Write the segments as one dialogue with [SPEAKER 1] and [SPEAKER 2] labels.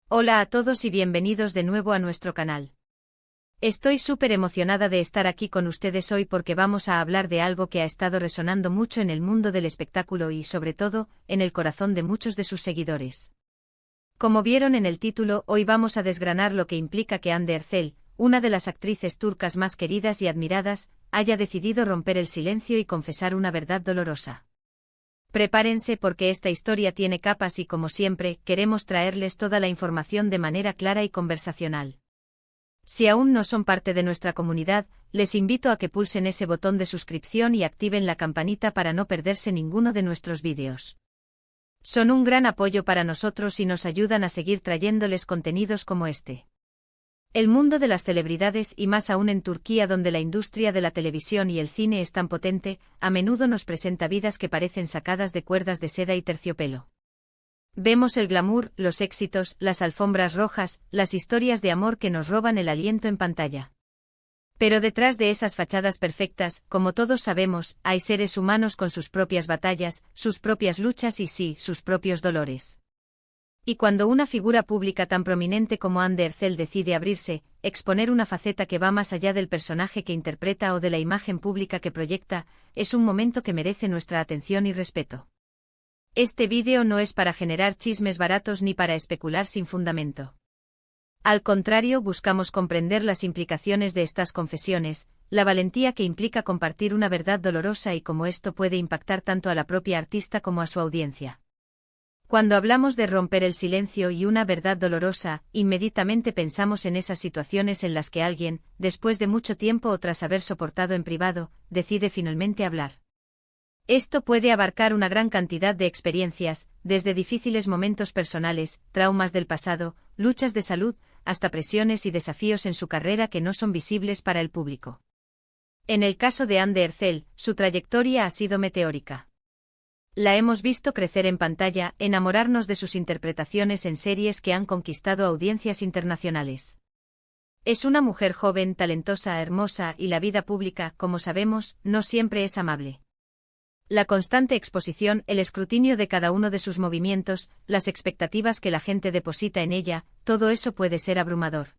[SPEAKER 1] Hola a todos y bienvenidos de nuevo a nuestro canal. Estoy súper emocionada de estar aquí con ustedes hoy porque vamos a hablar de algo que ha estado resonando mucho en el mundo del espectáculo y, sobre todo, en el corazón de muchos de sus seguidores. Como vieron en el título, hoy vamos a desgranar lo que implica que Hande Erçel, una de las actrices turcas más queridas y admiradas, haya decidido romper el silencio y confesar una verdad dolorosa. Prepárense porque esta historia tiene capas y, como siempre, queremos traerles toda la información de manera clara y conversacional. Si aún no son parte de nuestra comunidad, les invito a que pulsen ese botón de suscripción y activen la campanita para no perderse ninguno de nuestros vídeos. Son un gran apoyo para nosotros y nos ayudan a seguir trayéndoles contenidos como este. El mundo de las celebridades, y más aún en Turquía donde la industria de la televisión y el cine es tan potente, a menudo nos presenta vidas que parecen sacadas de cuerdas de seda y terciopelo. Vemos el glamour, los éxitos, las alfombras rojas, las historias de amor que nos roban el aliento en pantalla. Pero detrás de esas fachadas perfectas, como todos sabemos, hay seres humanos con sus propias batallas, sus propias luchas y sí, sus propios dolores. Y cuando una figura pública tan prominente como Hande Erçel decide abrirse, exponer una faceta que va más allá del personaje que interpreta o de la imagen pública que proyecta, es un momento que merece nuestra atención y respeto. Este vídeo no es para generar chismes baratos ni para especular sin fundamento. Al contrario, buscamos comprender las implicaciones de estas confesiones, la valentía que implica compartir una verdad dolorosa y cómo esto puede impactar tanto a la propia artista como a su audiencia. Cuando hablamos de romper el silencio y una verdad dolorosa, inmediatamente pensamos en esas situaciones en las que alguien, después de mucho tiempo o tras haber soportado en privado, decide finalmente hablar. Esto puede abarcar una gran cantidad de experiencias, desde difíciles momentos personales, traumas del pasado, luchas de salud, hasta presiones y desafíos en su carrera que no son visibles para el público. En el caso de Hande Erçel, su trayectoria ha sido meteórica. La hemos visto crecer en pantalla, enamorarnos de sus interpretaciones en series que han conquistado audiencias internacionales. Es una mujer joven, talentosa, hermosa y la vida pública, como sabemos, no siempre es amable. La constante exposición, el escrutinio de cada uno de sus movimientos, las expectativas que la gente deposita en ella, todo eso puede ser abrumador.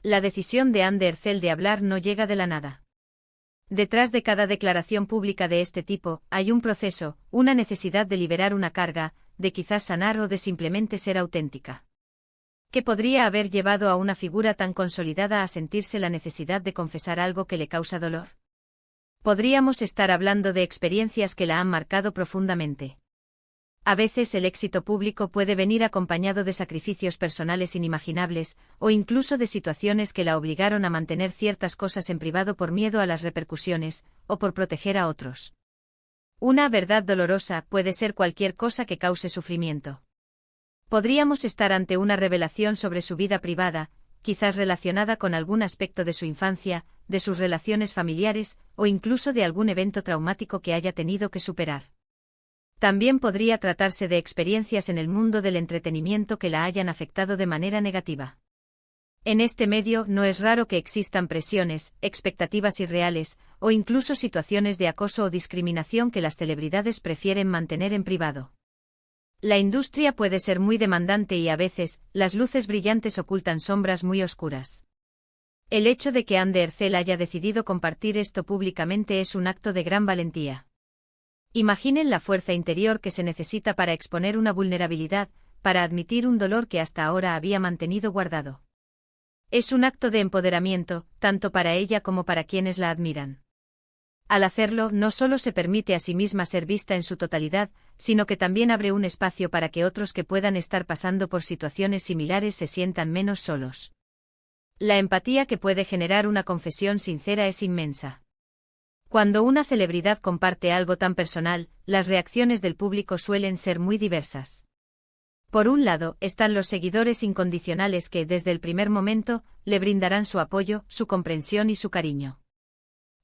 [SPEAKER 1] La decisión de Hande Erçel de hablar no llega de la nada. Detrás de cada declaración pública de este tipo, hay un proceso, una necesidad de liberar una carga, de quizás sanar o de simplemente ser auténtica. ¿Qué podría haber llevado a una figura tan consolidada a sentirse la necesidad de confesar algo que le causa dolor? Podríamos estar hablando de experiencias que la han marcado profundamente. A veces el éxito público puede venir acompañado de sacrificios personales inimaginables, o incluso de situaciones que la obligaron a mantener ciertas cosas en privado por miedo a las repercusiones, o por proteger a otros. Una verdad dolorosa puede ser cualquier cosa que cause sufrimiento. Podríamos estar ante una revelación sobre su vida privada, quizás relacionada con algún aspecto de su infancia, de sus relaciones familiares, o incluso de algún evento traumático que haya tenido que superar. También podría tratarse de experiencias en el mundo del entretenimiento que la hayan afectado de manera negativa. En este medio no es raro que existan presiones, expectativas irreales, o incluso situaciones de acoso o discriminación que las celebridades prefieren mantener en privado. La industria puede ser muy demandante y a veces, las luces brillantes ocultan sombras muy oscuras. El hecho de que Hande Erçel haya decidido compartir esto públicamente es un acto de gran valentía. Imaginen la fuerza interior que se necesita para exponer una vulnerabilidad, para admitir un dolor que hasta ahora había mantenido guardado. Es un acto de empoderamiento, tanto para ella como para quienes la admiran. Al hacerlo, no solo se permite a sí misma ser vista en su totalidad, sino que también abre un espacio para que otros que puedan estar pasando por situaciones similares se sientan menos solos. La empatía que puede generar una confesión sincera es inmensa. Cuando una celebridad comparte algo tan personal, las reacciones del público suelen ser muy diversas. Por un lado, están los seguidores incondicionales que, desde el primer momento, le brindarán su apoyo, su comprensión y su cariño.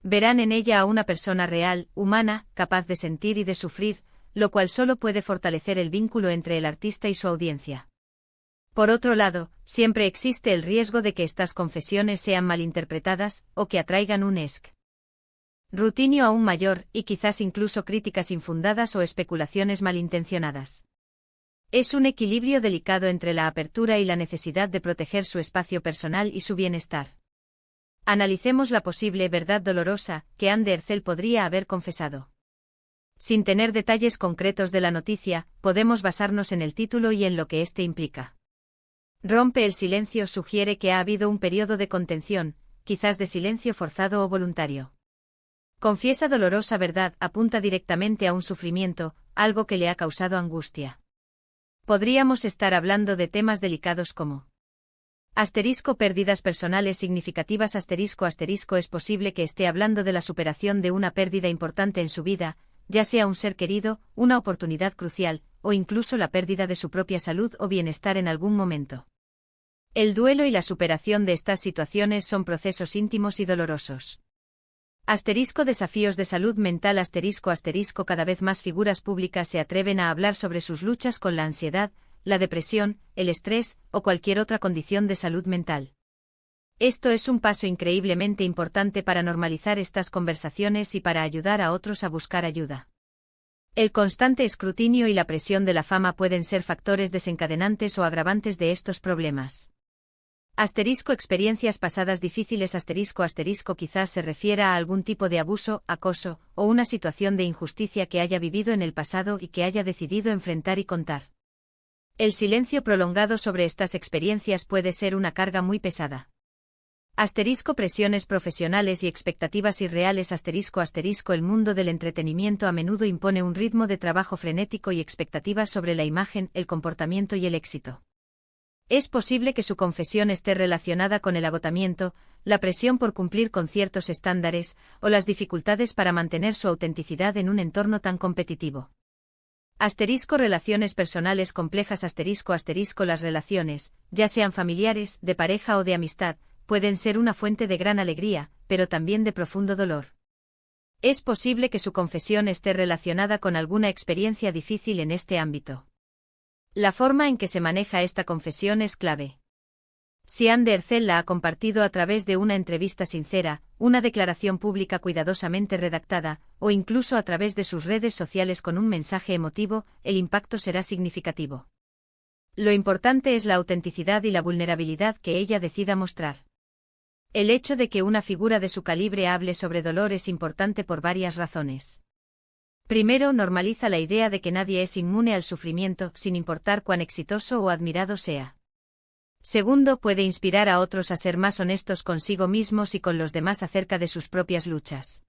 [SPEAKER 1] Verán en ella a una persona real, humana, capaz de sentir y de sufrir, lo cual solo puede fortalecer el vínculo entre el artista y su audiencia. Por otro lado, siempre existe el riesgo de que estas confesiones sean malinterpretadas, o que atraigan un escrutinio aún mayor, y quizás incluso críticas infundadas o especulaciones malintencionadas. Es un equilibrio delicado entre la apertura y la necesidad de proteger su espacio personal y su bienestar. Analicemos la posible verdad dolorosa que Anne de Hercel podría haber confesado. Sin tener detalles concretos de la noticia, podemos basarnos en el título y en lo que éste implica. Rompe el silencio sugiere que ha habido un periodo de contención, quizás de silencio forzado o voluntario. Confiesa dolorosa verdad apunta directamente a un sufrimiento, algo que le ha causado angustia. Podríamos estar hablando de temas delicados como pérdidas personales significativas es posible que esté hablando de la superación de una pérdida importante en su vida, ya sea un ser querido, una oportunidad crucial, o incluso la pérdida de su propia salud o bienestar en algún momento. El duelo y la superación de estas situaciones son procesos íntimos y dolorosos. Desafíos de salud mental cada vez más figuras públicas se atreven a hablar sobre sus luchas con la ansiedad, la depresión, el estrés, o cualquier otra condición de salud mental. Esto es un paso increíblemente importante para normalizar estas conversaciones y para ayudar a otros a buscar ayuda. El constante escrutinio y la presión de la fama pueden ser factores desencadenantes o agravantes de estos problemas. Experiencias pasadas difíciles quizás se refiera a algún tipo de abuso, acoso, o una situación de injusticia que haya vivido en el pasado y que haya decidido enfrentar y contar. El silencio prolongado sobre estas experiencias puede ser una carga muy pesada. Presiones profesionales y expectativas irreales el mundo del entretenimiento a menudo impone un ritmo de trabajo frenético y expectativas sobre la imagen, el comportamiento y el éxito. Es posible que su confesión esté relacionada con el agotamiento, la presión por cumplir con ciertos estándares, o las dificultades para mantener su autenticidad en un entorno tan competitivo. Relaciones personales complejas las relaciones, ya sean familiares, de pareja o de amistad, pueden ser una fuente de gran alegría, pero también de profundo dolor. Es posible que su confesión esté relacionada con alguna experiencia difícil en este ámbito. La forma en que se maneja esta confesión es clave. Si Anne de Hercel la ha compartido a través de una entrevista sincera, una declaración pública cuidadosamente redactada, o incluso a través de sus redes sociales con un mensaje emotivo, el impacto será significativo. Lo importante es la autenticidad y la vulnerabilidad que ella decida mostrar. El hecho de que una figura de su calibre hable sobre dolor es importante por varias razones. Primero, normaliza la idea de que nadie es inmune al sufrimiento, sin importar cuán exitoso o admirado sea. Segundo, puede inspirar a otros a ser más honestos consigo mismos y con los demás acerca de sus propias luchas.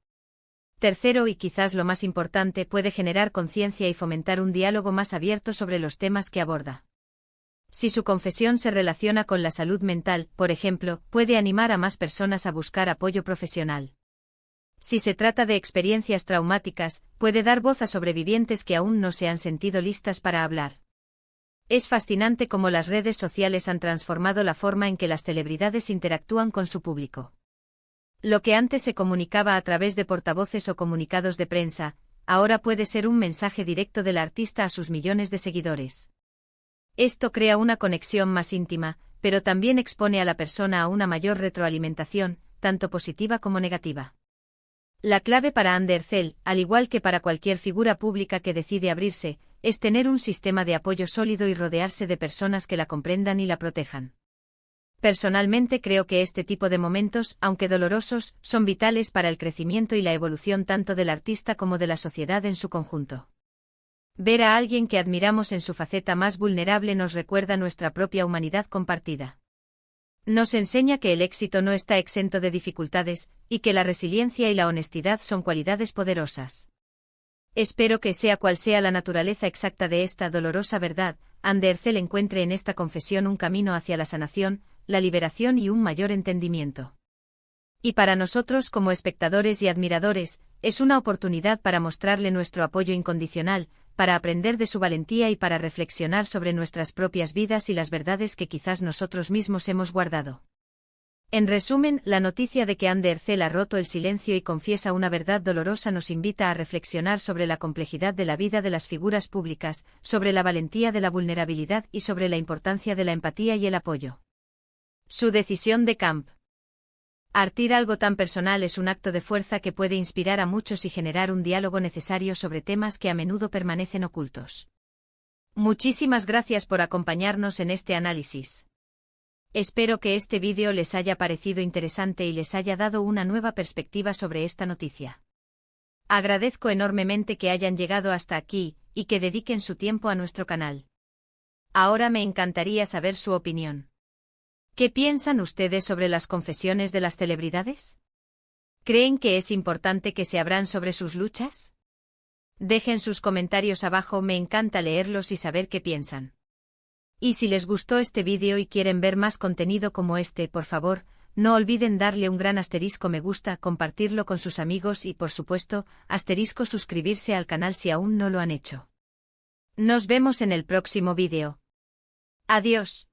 [SPEAKER 1] Tercero, y quizás lo más importante, puede generar conciencia y fomentar un diálogo más abierto sobre los temas que aborda. Si su confesión se relaciona con la salud mental, por ejemplo, puede animar a más personas a buscar apoyo profesional. Si se trata de experiencias traumáticas, puede dar voz a sobrevivientes que aún no se han sentido listas para hablar. Es fascinante cómo las redes sociales han transformado la forma en que las celebridades interactúan con su público. Lo que antes se comunicaba a través de portavoces o comunicados de prensa, ahora puede ser un mensaje directo del artista a sus millones de seguidores. Esto crea una conexión más íntima, pero también expone a la persona a una mayor retroalimentación, tanto positiva como negativa. La clave para Anne de Hercel, al igual que para cualquier figura pública que decide abrirse, es tener un sistema de apoyo sólido y rodearse de personas que la comprendan y la protejan. Personalmente creo que este tipo de momentos, aunque dolorosos, son vitales para el crecimiento y la evolución tanto del artista como de la sociedad en su conjunto. Ver a alguien que admiramos en su faceta más vulnerable nos recuerda nuestra propia humanidad compartida. Nos enseña que el éxito no está exento de dificultades, y que la resiliencia y la honestidad son cualidades poderosas. Espero que sea cual sea la naturaleza exacta de esta dolorosa verdad, Anne de Hercel encuentre en esta confesión un camino hacia la sanación, la liberación y un mayor entendimiento. Y para nosotros como espectadores y admiradores, es una oportunidad para mostrarle nuestro apoyo incondicional, para aprender de su valentía y para reflexionar sobre nuestras propias vidas y las verdades que quizás nosotros mismos hemos guardado. En resumen, la noticia de que Anne de Hercel ha roto el silencio y confiesa una verdad dolorosa nos invita a reflexionar sobre la complejidad de la vida de las figuras públicas, sobre la valentía de la vulnerabilidad y sobre la importancia de la empatía y el apoyo. Su decisión de camp. Artir algo tan personal es un acto de fuerza que puede inspirar a muchos y generar un diálogo necesario sobre temas que a menudo permanecen ocultos. Muchísimas gracias por acompañarnos en este análisis. Espero que este vídeo les haya parecido interesante y les haya dado una nueva perspectiva sobre esta noticia. Agradezco enormemente que hayan llegado hasta aquí, y que dediquen su tiempo a nuestro canal. Ahora me encantaría saber su opinión. ¿Qué piensan ustedes sobre las confesiones de las celebridades? ¿Creen que es importante que se abran sobre sus luchas? Dejen sus comentarios abajo, me encanta leerlos y saber qué piensan. Y si les gustó este vídeo y quieren ver más contenido como este, por favor, no olviden darle un gran asterisco me gusta, compartirlo con sus amigos y por supuesto, asterisco suscribirse al canal si aún no lo han hecho. Nos vemos en el próximo vídeo. Adiós.